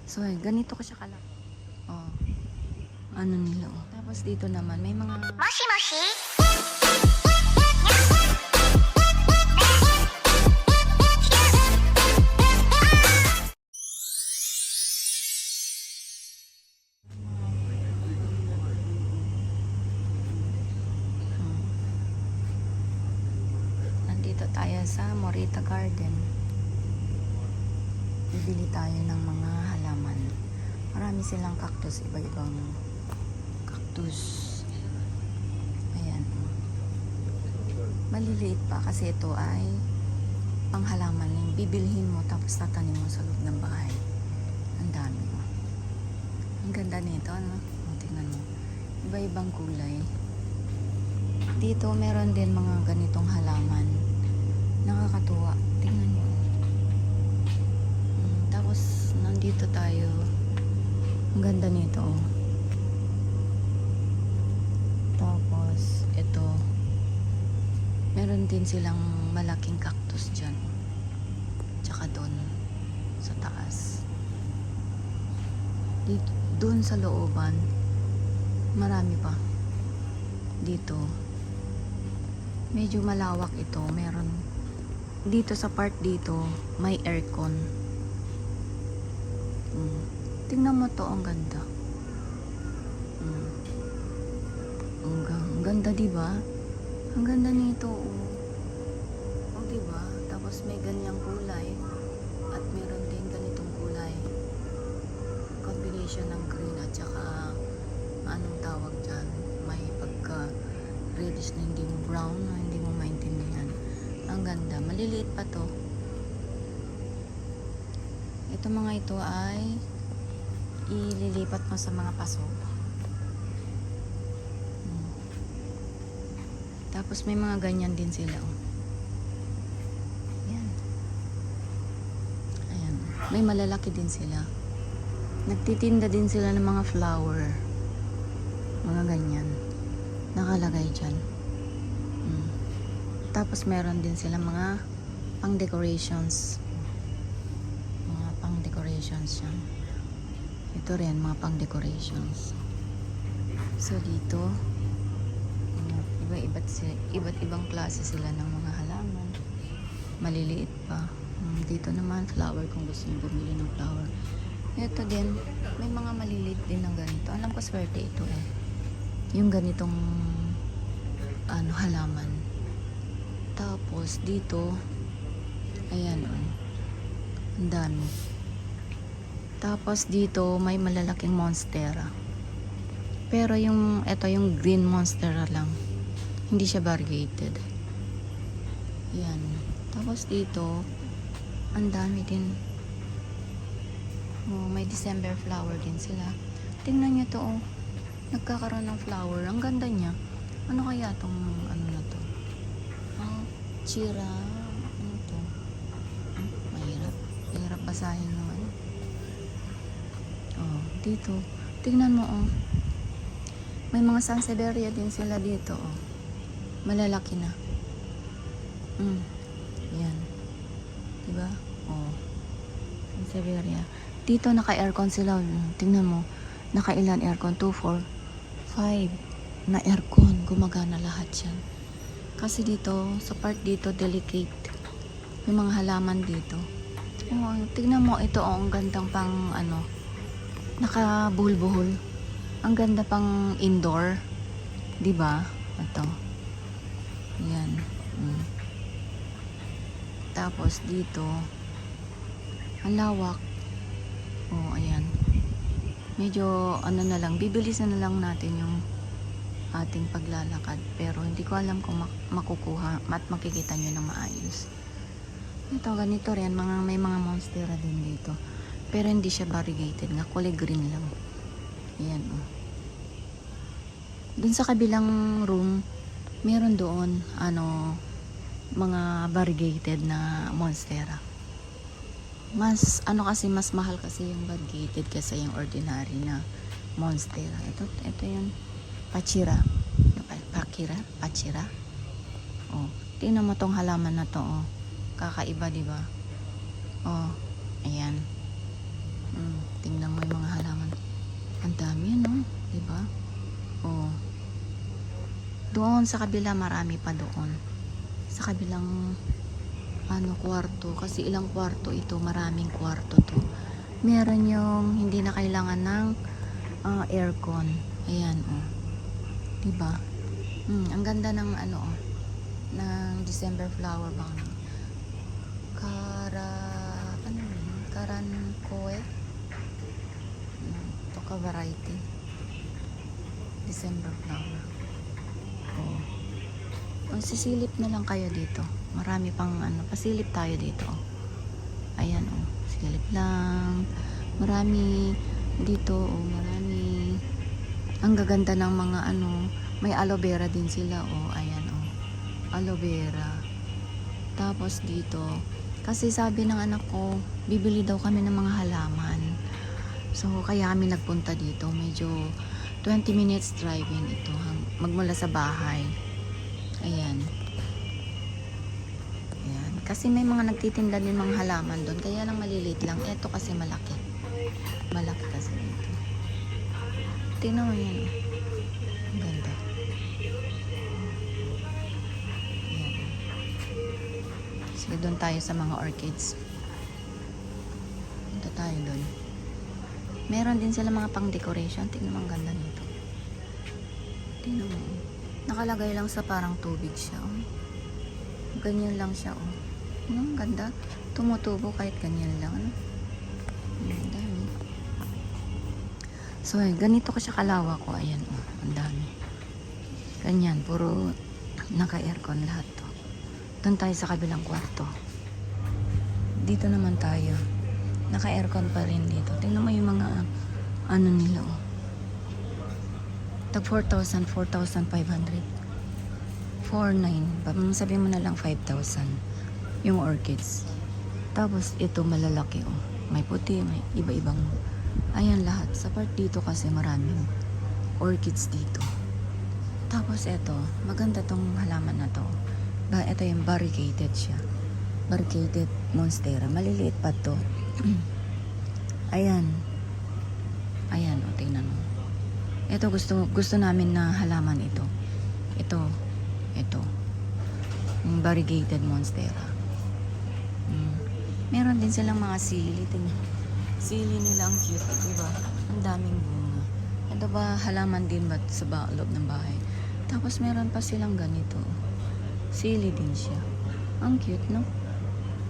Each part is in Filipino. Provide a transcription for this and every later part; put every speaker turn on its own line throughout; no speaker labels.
So, ganito ko siya kalaki. Oh, ano nila, oh. Tapos dito naman, may mga... Moshi moshi! Nandito tayo sa Morita Garden. Bibili tayo ng mga halaman. Marami silang cactus, iba-ibang cactus. Ayan. Maliliit pa kasi ito ay panghalaman yung bibilhin mo tapos tatanim mo sa loob ng bahay. Ang dami mo. Ang ganda nito, ano? Tingnan mo. Iba-ibang kulay. Dito meron din mga ganitong halaman. Nakakatuwa. Tingnan mo. Tapos nandito tayo. Ang ganda nito. Tapos ito. Meron din silang malaking cactus dyan. Tsaka doon sa taas. Dito, doon sa looban marami pa. Dito medyo malawak ito. Meron dito sa part dito may aircon. Tingnan mo to, ang ganda. Ang ganda, diba? Ang ganda nito, oh. Oh, diba? Tapos may ganyang kulay at meron din ganitong kulay. Combination ng green at saka anong tawag dyan? May pagka reddish na hindi mo brown, na hindi mo maintindihan. Ang ganda. Maliliit pa to. Ito mga ito ay ililipat mo sa mga paso. Tapos may mga ganyan din sila, oh. Ayan. Ayan. May malalaki din sila. Nagtitinda din sila ng mga flower. Mga ganyan. Nakalagay dyan. Tapos meron din sila mga pang decorations. Mga pang decorations yan. Ito rin, mga pang decorations. So dito, iba't ibang klase sila ng mga halaman. Maliliit pa. Dito naman, flower kung gusto nyo bumili ng flower. Ito din, may mga maliliit din ng ganito. Alam ko swerte ito eh. Yung ganitong halaman. Tapos dito, ayan, oh. Ang dami. Tapos dito may malalaking monstera. Pero ito yung green monstera lang. Hindi siya variegated. Yan. Tapos dito, ang dami din. Oh, may December flower din sila. Tingnan nyo to, oh. Nagkakaroon ng flower. Ang ganda niya. Ano kaya tong ano na to? Chira. Ano to? Mahirap. Mahirap basahin naman. Oh, dito. Tingnan mo, oh. May mga sansevieria din sila dito, oh. Malalaki na. Yan. Diba? Oh. Sansevieria. Dito naka-aircon sila. Tingnan mo. Naka-ilan aircon? 2, 4, 5 na aircon. Gumagana lahat yan. Kasi dito, sa part dito, delicate. Yung mga halaman dito. Oh, tingnan mo. Ito, oh. Ang gandang pang, nakabuhol-buhol. Ang ganda pang indoor. Diba? Ito. Yan. Tapos dito, ang lawak. Oh, ayan. Medyo, na lang, bibilisan na lang natin yung ating paglalakad. Pero hindi ko alam kung makukuha at makikita nyo ng maayos. Ito, ganito rin. May mga monstera din dito. Pero hindi siya variegated nga. Kulay green lang. Ayan, oh. Dun sa kabilang room, meron doon, mga variegated na monstera. Mas, mas mahal kasi yung variegated kasi yung ordinary na monstera. Ito yung pachira. Pachira. Oh, tingnan mo tong halaman na to, oh. Kakaiba, di ba? Oh, ayan. Tingnan Doon sa kabila marami pa doon. Sa kabilang kwarto. Kasi ilang kwarto ito, maraming kwarto to. Meron yung hindi na kailangan ng aircon. Ayan, oh. Diba? Ang ganda ng ng December flower bang Karankoe. Ito ka variety. December flower. Oh. Kung sisilip na lang kayo dito. Marami pang pasilip tayo dito. Ayan, oh. Silip lang. Marami dito, oh. Marami. Ang gaganda ng mga may aloe vera din sila, oh. Ayan, oh. Aloe vera. Tapos dito, kasi sabi ng anak ko, bibili daw kami ng mga halaman. So, kaya kami nagpunta dito. Medyo 20 minutes driving ito. Magmula sa bahay. Ayan. Ayan. Kasi may mga nagtitinda din mga halaman doon. Kaya lang maliliit lang. Ito kasi malaki. Malaki kasi dito. Tingnan mo yan. Ang ganda. Sige, doon tayo sa mga orchids. Punta tayo doon. Meron din sila mga pang decoration. Tingnan mo ang ganda nito. Tingnan mo. Nakalagay lang sa parang tubig siya. Oh. Ganyan lang siya. Oh. Ang ganda. Tumutubo kahit ganyan lang. Ang dami. So, ganito ko siya kalawak ko. Ayan. Oh. Ang dami. Ganyan. Puro naka-aircon lahat to. Doon tayo sa kabilang kwarto. Dito naman tayo. Naka-aircon pa rin dito. Tingnan mo yung mga nila, oh. Tag 4,000, 4,500. 4,900. Sabihin mo na lang 5,000. Yung orchids. Tapos ito malalaki, oh. May puti, may iba-ibang. Ayan lahat. Sa part dito kasi maraming orchids dito. Tapos ito, maganda tong halaman na to. Ito yung variegated siya. Variegated monstera. Maliliit pa to. Ayan. Ayan, o, tingnan mo. Ito, gusto namin na halaman ito. Ito. Yung variegated monstera. Meron din silang mga sili. Tingnan. Sili nila ang cute. Diba? Ang daming bunga. Ito ba, halaman din ba sa loob ng bahay? Tapos meron pa silang ganito. Sili din siya. Ang cute, no?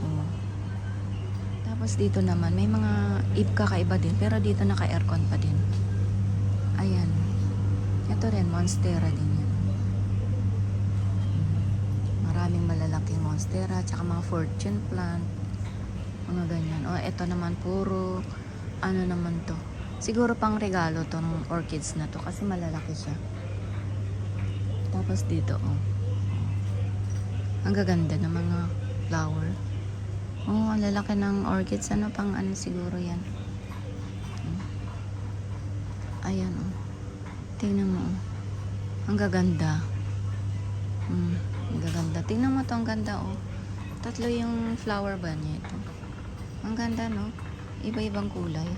Oh. Tapos dito naman, may mga kakaiba din. Pero dito naka-aircon pa din. Ayan. Ito rin, monstera din yan. Maraming malalaking monstera. Tsaka mga fortune plant. Mga ganyan. O, ito naman puro, naman to. Siguro pang regalo tong orchids na to. Kasi malalaki siya. Tapos dito, oh. Ang gaganda ng mga flower. Oh, ang lalaki ng orchids. Pang siguro yan. Ayan, oh. Tingnan mo, oh. Ang gaganda. Ang gaganda. Tingnan mo to, ang ganda, oh. 3 yung flower ba niya ito. Ang ganda, no? Iba-ibang kulay.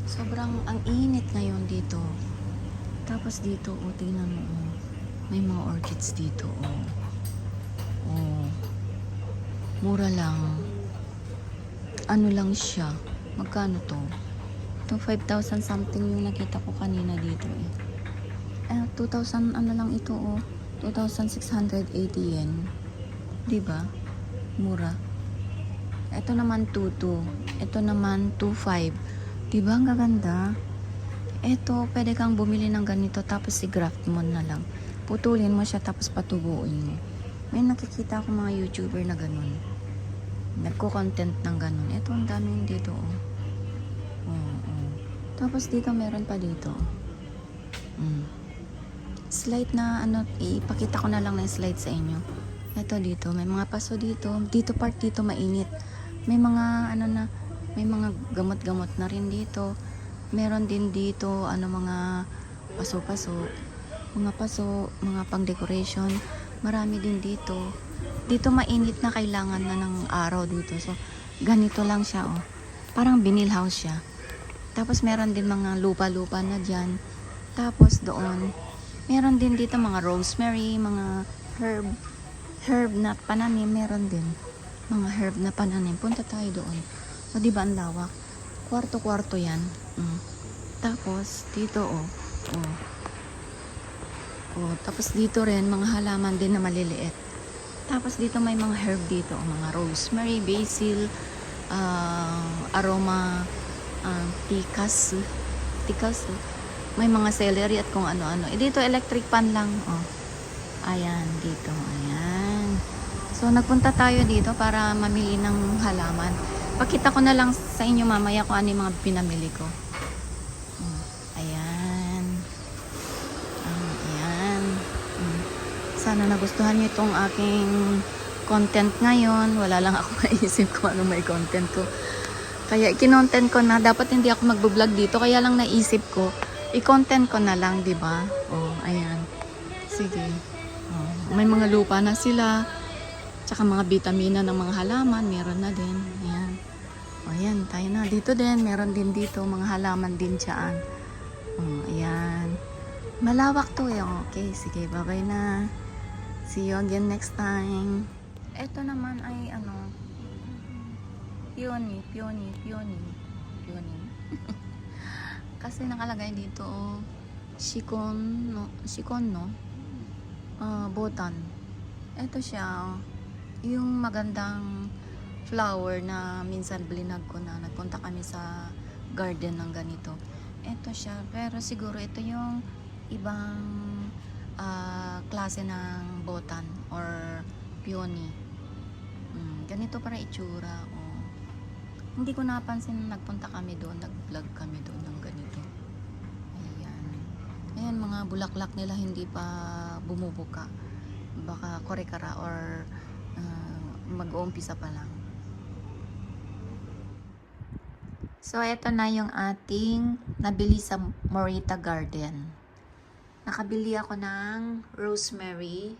Sobrang ang init ngayon dito. Tapos dito, oh, tingnan mo, oh. May mga orchids dito, oh. Oh. Mura lang. Ano lang siya? Magkano to? Ito 5,000 something yung nakita ko kanina dito, eh. 2,000 lang ito, oh. 2,680 yen. Diba? Mura. Ito naman 2,2. Ito naman 2,5. Diba? Ang gaganda. Ito, pwede kang bumili ng ganito tapos i-graft mo na lang. Putulin mo siya tapos patubuin mo. May nakikita ako mga YouTuber na ganun. Nagko-content ng ganun. Ito, ang daming dito, oh. Tapos dito, meron pa dito. Slide na, ipakita ko na lang ng slide sa inyo. Ito dito, may mga paso dito. Dito part dito, mainit. May mga, may mga gamot-gamot na rin dito. Meron din dito, mga paso-paso. Mga paso, mga pang-decoration. Marami din dito. Dito mainit na, kailangan na ng araw dito. So, ganito lang siya, oh. Parang vinyl house siya. Tapos meron din mga lupa-lupa na dyan. Tapos doon, Meron din dito mga rosemary, mga herb na pananim, meron din. Mga herb na pananim. Punta tayo doon. O, di ba ang lawak? Kwarto-kwarto yan. Tapos, dito, oh. Tapos dito rin, mga halaman din na maliliit. Tapos dito may mga herb dito. Mga rosemary, basil, aroma, ticas. May mga celery at kung ano-ano. Dito electric pan lang. Ayan, dito. Ayan. So, nagpunta tayo dito para mamili ng halaman. Pakita ko na lang sa inyo mamaya kung ano yung mga pinamili ko. Ayan. Ayan. Sana nagustuhan nyo itong aking content ngayon. Wala lang ako maisip kung ano may content ko. Kaya kinontent ko na. Dapat hindi ako magbo-vlog dito. Kaya lang naisip ko. I-content ko na lang, di ba? Ayan. Sige. May mga lupa na sila. Tsaka mga vitamina ng mga halaman. Meron na din. Ayan. Ayan. Tayo na. Dito din. Meron din dito. Mga halaman din dyan. Ayan. Malawak to eh. Okay. Sige. Bye-bye na. See you again next time. Ito naman ay peony. Kasi nakalagay dito Shikon no? Botan. Ito siya yung magandang flower na minsan blinag ko na nagpunta kami sa garden ng ganito. Ito siya, pero siguro ito yung ibang klase ng botan or peony. Ganito para itsura. Hindi ko napansin na nagpunta kami doon, nag-vlog kami doon ng ganito. Ayan, mga bulaklak nila hindi pa bumubuka. Baka korekara or mag-uumpisa pa lang. So, eto na yung ating nabili sa Morita Garden. Nakabili ako ng rosemary.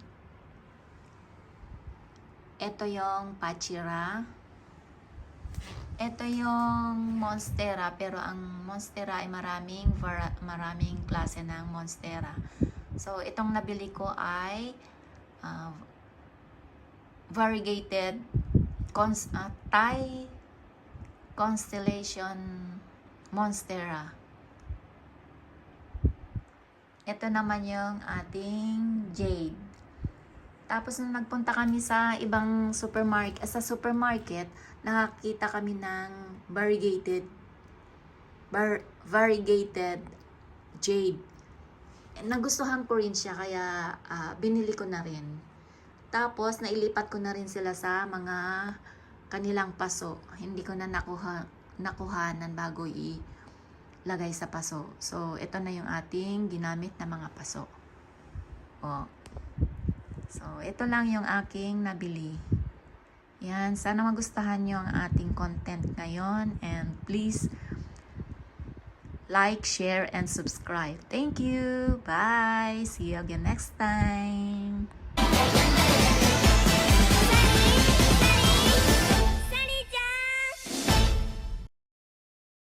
Ito yung pachira. Ito yung monstera, pero ang monstera ay maraming klase ng monstera. So, itong nabili ko ay variegated Thai Constellation Monstera. Ito naman yung ating jade. Tapos nung nagpunta kami sa ibang supermarket, nakakita kami ng variegated jade. Nagustuhan ko rin siya kaya binili ko na rin. Tapos nailipat ko na rin sila sa mga kanilang paso. Hindi ko na nakuhanan bago ilagay sa paso. So ito na yung ating ginamit na mga paso. So, ito lang yung aking nabili. Yan, sana magustuhan nyo ang ating content ngayon. And please, like, share, and subscribe. Thank you. Bye. See you again next time.